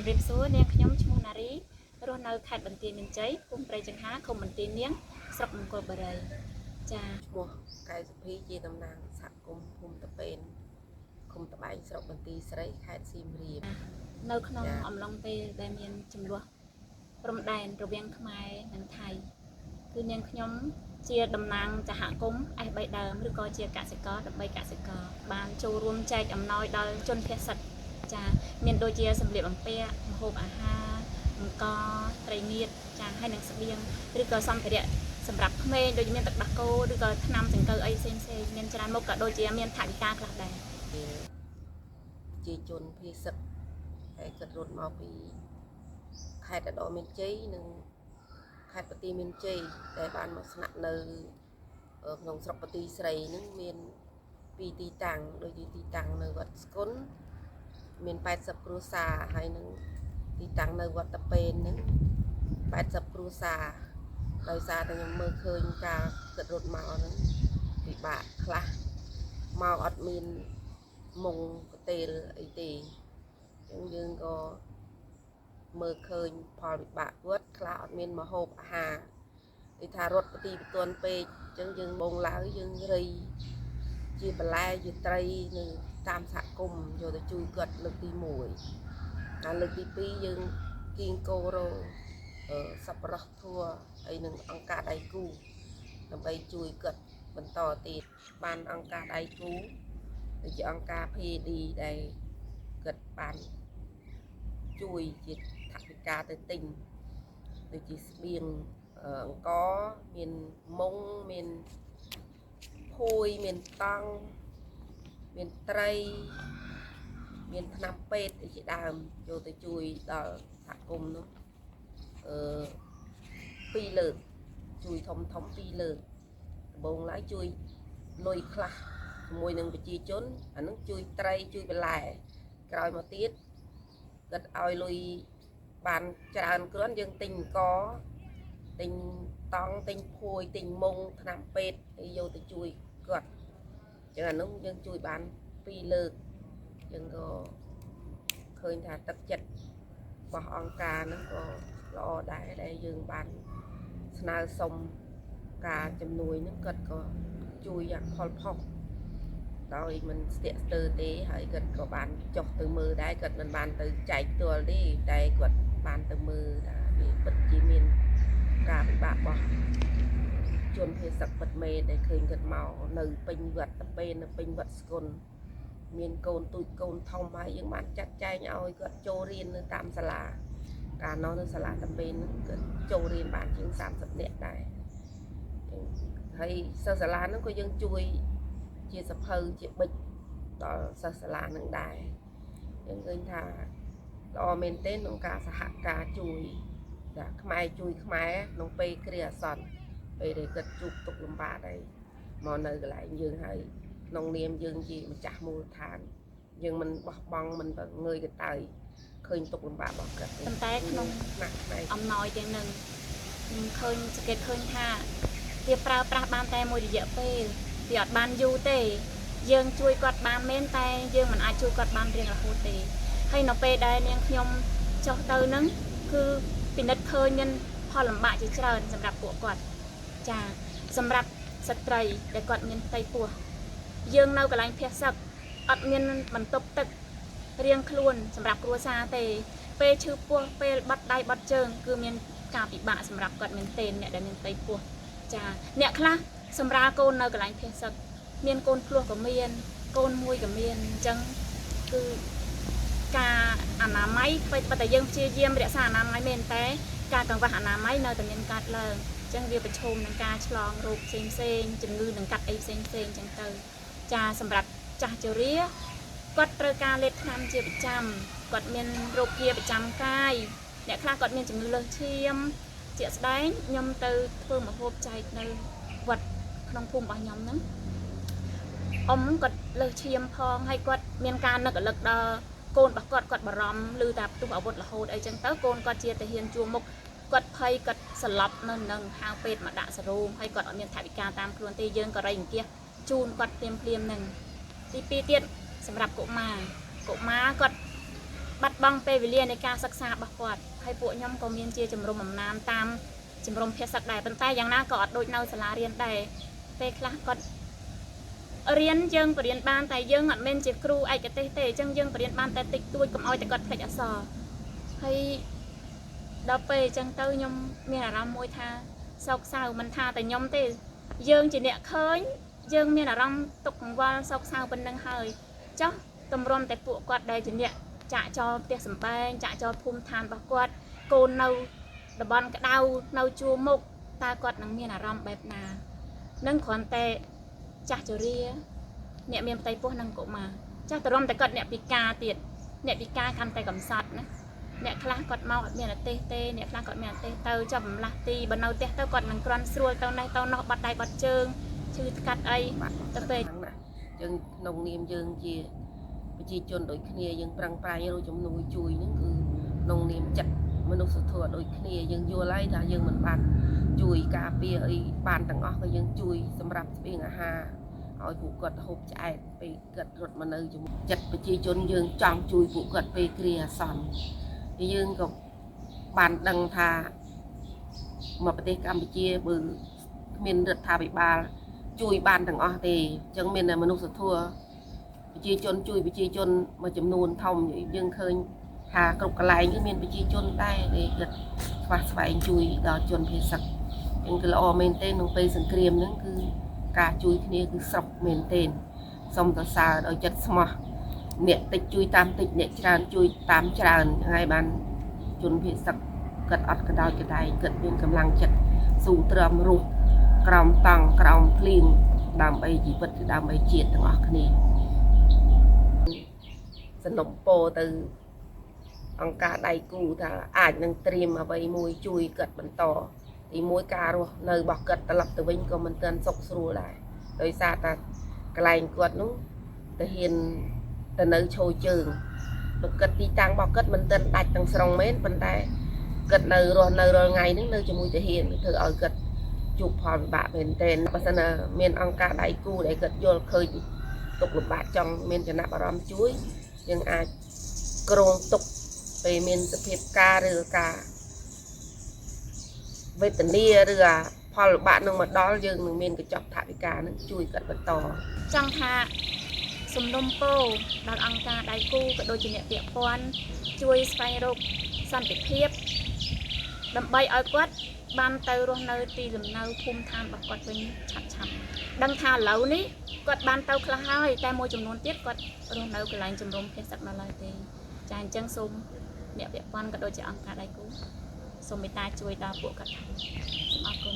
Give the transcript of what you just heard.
Chấm rệp số nè nhóm chung nà rí rồi nơi khai bản tiền mình cháy cùng prey chẳng há không bản tiền niếng sọc một cột bờ đầy cha mua cái phi chia tầm nàng sạc cùng tập bên cùng tập anh sọc bản tiền sấy khai sim riệp nơi không ẩm long pe đại miền chấm lúa rồng đèn rồi biếng khai nắng thayคือនាងខ្ញុំជាតំណាងសហគមន៍អេសបីដើមឬក៏ជាកសិករដើម្បីកសិករបានចូលរួមចែកអំណោយដល់ជនភៀសសិទ្ធចាមានដូចជាសម្លៀកបំពាក់ម្ហូបអាហារអង្គត្រីងៀតចាហើយនឹងស្បៀងឬក៏សម្ភារៈសម្រាប់ក្មេងដូចមានទឹកដោះគោឬក៏ថ្នាំចង្កូវអីផ្សេងៗមានច្រើនមុខក៏ដូចជាមានថវិកាខ្លះដែរជាជនភៀសសិទ្ធហើយគិតរត់មកពីខេត្តឧត្តរមានជ័យនិងខេត្តបន្ទាយមានជ័យដែលបានមកស្នាក់នៅក្នុងស្រុកបន្ទាយស្រីនឹងមានពីរទីតាំងដូចជាទីតាំងនៅវត្តស្គុនមាន80គ្រួសារហើយនឹងទីតាំងនៅវត្តតាពេននឹង80គ្រួសារដោយសារតែខ្ញុំមើលឃើញការគិតរត់មកហ្នឹងពិបាកខ្លះមកអត់មានមុងកតេលអីទេអញ្ចឹងយើងក៏មើលឃើញផលវិបាកគាត់ខ្លះអត់មានម្ហូបអាហារដូចថារត់ប្រទីបន្ទាន់ពេកអញ្ចឹងយើងបងឡើងយើងរៃជាបន្លែជាត្រីនៅតាមសហគមន៍យកទៅជួយគាត់លើកទី1ហើយលើកទី2យើងគៀងគោរោសប្បុរសធัวហើយនឹងអង្គការដៃគូដើម្បីជួយគាត់បន្តទៀតបានអង្គការដៃគូដូចជាអង្គការ PAD ដែលគាត់បានជួយជាថវិកាទៅទិញដូចជាស្បៀងអង្គមានមុងមានភួយមានតង់មានត្រីមានថ្នាំពេទ្យជាដើមយកទៅជួយដល់សហគមន៍នោះ2លើកជួយធំ2លើកដំបូងឡើយជួយលុយខ្លះជាមួយនឹងប្រជាជនអានឹងជួយត្រីជួយបន្លែក្រោយមកទៀតគាត់ឲ្យលុយបានច្រើនគ្រាន់យើងទិញអង្គទិញតង់ទិញភួយទិញមុងថ្នាំពេទ្យហើយយកទៅជួយគាត់ចឹងអានោះយើងជួយបាន2លើកយើងក៏ឃើញថាទឹកចិត្តរបស់អង្គការហ្នឹងក៏ល្អដែរដែលយើងបានស្នើសុំការជំនួយហ្នឹងគាត់ក៏ជួយយ៉ាងផលផុសដោយមិនស្ទាក់ស្ទើរទេហើយគាត់ក៏បានចុះទៅមើលដែរគាត់មិនបានទៅចែកផ្ទាល់ទេតែគាត់បានទៅមើលថាវាពិតជាមានការពិបាករបស់ជនភៀសសិទ្ធិពិតមែនដែលឃើញគាត់មកនៅពេញវត្តតាពេននៅពេញវត្តស្គុនមានកូនទូចកូនធំហើយយើងបានចាត់ចែងឲ្យគាត់ចូលរៀននៅតាមសាលាកាលនោះនៅសាលាតាពេនគាត់ចូលរៀនបានជាង30នាក់ដែរហើយសិស្សសាលាហ្នឹងក៏យើងជួយជាសភៅជាបិចដល់សិស្សសាលានឹងដែរយើងឃើញថាល្អមែនទេក្នុងការសហការជួយតែខ្មែរជួយខ្មែរក្នុងពេលគ្រាអាសន្នពេលដែលគាត់ជួបទុក្ខលំបាកដែរមកនៅកន្លែងយើងហើយក្នុងនាមយើងជាម្ចាស់មូលដ្ឋានយើងមិនបោះបង់មិនងើយកតើឃើញទុក្ខលំបាករបស់គាត់ប៉ុន្តែក្នុងអំណោយទាំងនឹងខ្ញុំឃើញសង្កេតឃើញថាវាប្រើប្រាស់បានតែមួយរយៈពេលវាអត់បានយូរទេយើងជួយគាត់បានមែនតែយើងមិនអាចជួយគាត់បានរៀងរហូតទេហើយនៅពេលដែលនាងខ្ញុំចុះទៅនឹងគឺពិនិត្យឃើញមានផលលំបាកជាច្រើនសម្រាប់ពួកគាត់ចាសម្រាប់ស្ត្រីដែលគាត់មានផ្ទៃពោះយើងនៅកន្លែងភៀសសិទ្ធិអត់មានបន្ទប់ទឹករៀងខ្លួនសម្រាប់គ្រួសារទេពេលឈឺពោះពេលបាត់ដៃបាត់ជើងគឺមានការពិបាកសម្រាប់គាត់មែនទែនអ្នកដែលមានផ្ទៃពោះចាអ្នកខ្លះសម្រាប់កូននៅកន្លែងភៀសសិទ្ធិមានកូនភ្លោះក៏មានកូនមួយក៏មានអញ្ចឹងគឺការអនាម័យបើតែយើងព្យាយាមរក្សាអនាម័យមែនតែការកង្វះអនាម័យនៅតែមានកើតឡើងអញ្ចឹងវាប្រឈមនឹងការឆ្លងរោគផ្សេងជំងឺនឹងកាត់អីផ្សេងអញ្ចឹងទៅចាសម្រាប់ចាស់ជរាគាត់ត្រូវការលេបថ្នាំជាប្រចាំគាត់មានរោគគាប្រចាំកាយអ្នកខ្លះគាត់មានជំងឺលើសឈាមជាក់ស្ដែងខ្ញុំទៅធ្វើម្ហូបចែកនៅវត្តក្នុងភូមិរបស់ខ្ញុំហ្នឹងអ៊ំគាត់លើសឈាមផងហើយគាត់មានការនឹករលឹកដល់កូនរបស់គាត់បារម្ភឮតែផ្ទុះអាវុធរហូតអីចឹងទៅកូនគាត់ជាទាហានជួរមុខគាត់ភ័យគាត់ស្លាប់នៅនឹងហៅពេទ្យមកដាក់សេរ៉ូមហើយគាត់អត់មានថវិកាតាមខ្លួនទេយើងក៏រៃអង្គាសជូនគាត់ភ្លាមនឹងទី2ទៀតសម្រាប់កុមារគាត់ បាត់បង់ពេលវេលានៃការសិក្សារបស់គាត់ហើយពួកខ្ញុំក៏មានជាជំរំអំណានតាមជំរំភាសាដែរប៉ុន្តែយ៉ាងណាក៏អត់ដូចនៅសាលារៀនដែរពេលខ្លះគាត់រៀនយើងបរៀនបានតែយើងអត់មែនជាគ្រូឯកទេសទេអញ្ចឹងយើងបរៀនបានតែតិចតួចកុំឲ្យតែគាត់ភ្លេចអក្សរហើយដល់ពេលអញ្ចឹងទៅខ្ញុំមានអារម្មណ៍មួយថាសោកសៅមិនថាតែខ្ញុំទេយើងជាអ្នកឃើញយើងមានអារម្មណ៍ទុក្ខកង្វល់សោកសៅប៉ុណ្្នឹងហើយចុះតម្រាំតែពួកគាត់ដែលជាអ្នកចាក់ចោលផ្ទះសម្បែងចាក់ចោលភូមិឋានរបស់គាត់កូននៅតំបន់ក្តៅនៅជួរមុខតើគាត់នឹងមានអារម្មណ៍បែបណានឹងគ្រាន់តែចាស់ជរាអ្នកមានផ្ទៃពោះនឹងកុមារចាស់តរំតែគាត់អ្នកពិការទៀតអ្នកពិការកាន់តែកំសត់ណាអ្នកខ្លះគាត់មកអត់មានអទេសទេអ្នកខ្លះគាត់មានអទេសទៅចាប់បំលាស់ទីបើនៅផ្ទះទៅគាត់នឹងក្រាន់ស្រួលទៅនេះទៅនោះបាត់ដៃបាត់ជើងឈឺស្កាត់អីទៅពេលណាយើងក្នុងនាមយើងជាប្រជាជនដូចគ្នាយើងប្រឹងប្រែងរកជំនួយជួយហ្នឹងគឺក្នុងនាមចិត្តមនុស្សធម៌ដូចគ្នាយើងយល់ហើយថាយើងមិនបានជួយការពារអីបានទាំងអស់ក៏យើងជួយសម្រាប់ស្បៀងអាហារឲ្យពួកគាត់ហូបឆ្អែតពេលគាត់រត់មកនៅជាមួយចិត្តប្រជាជនយើងចង់ជួយពួកគាត់ពេលគ្រាអាសន្នយើងក៏បានដឹងថាមកប្រទេសកម្ពុជាបើគ្មានរដ្ឋាភិបាលជួយបានទាំងអស់ទេអញ្ចឹងមានតែមនុស្សធម៌ប្រជាជនជួយប្រជាជនមួយចំនួនធំយើងឃើញថាគ្រប់កន្លែងគឺមានប្រជាជនដែរដែលគាត់ខ្វះស្វែងជួយដល់ជនភេសកអញ្ចឹងគឺល្អមែនទេក្នុងពេលសង្គ្រាមហ្នឹងគឺការជួយគ្នាគឺស្រុកមែនទេសូមសរសើរដោយចិត្តស្មោះអ្នកតិចជួយតាមតិចអ្នកច្រើនជួយតាមច្រើនហើយបានជនភេសកគាត់អត់កដោចកដែងគាត់មានកម្លាំងចិត្តស៊ូទ្រាំរស់ក្រោមតង់ក្រោមភ្លៀងដើម្បីជីវិតគឺដើម្បីជាតិទាំងអស់គ្នាសំណុំពោទៅអង្គការដៃគូថាអាចនឹងត្រៀមអ្វីមួយជួយគាត់បន្តទីមួយការរស់នៅរបស់គាត់ត្រឡប់ទៅវិញក៏មិនទាន់សុខស្រួលដែរដោយសារតែកន្លែងគាត់នោះទៅហ៊ានទៅនៅឈរជើងលោកគាត់ទីតាំងរបស់គាត់មិនទាន់ដាច់ទាំងស្រុងមែនប៉ុន្តែគាត់នៅរស់នៅរាល់ថ្ងៃហ្នឹងនៅជាមួយទាហានធ្វើឲ្យគាត់ជួបផលវិបាកមែនទែនបើសិនណាមានអង្គការដៃគូដែលគាត់យល់ឃើញទុកលំបាកចង់មានចំណាប់អារម្មណ៍ជួយយើងអាចគ្រងទុកពេលមានសភាពការឬការវេទនាឬផលលំបាកនឹងមកដល់យើងនឹងមានកញ្ចប់ថវិកានឹងជួយគាត់បន្តចង់ថាសំណុំពរដល់អង្គការដៃគូក៏ដូចជាអ្នកពាក់ព័ន្ធជួយស្វែងរកសន្តិភាពដើម្បីឲ្យគាត់បានទៅរស់នៅទីលំនៅភូមិឋានរបស់គាត់វិញឆាប់ដឹងថាឥឡូវនេះគាត់បានទៅខ្លះហើយតែមួយចំនួនទៀតគាត់រស់នៅកន្លែងជំរំភេសកនៅឡើយទេចាអញ្ចឹងសូមអ្នកពាក់ព័ន្ធក៏ដូចជាអង្គការដៃគូសូមមេត្តាជួយដល់ពួកគាត់សូមអរគុណ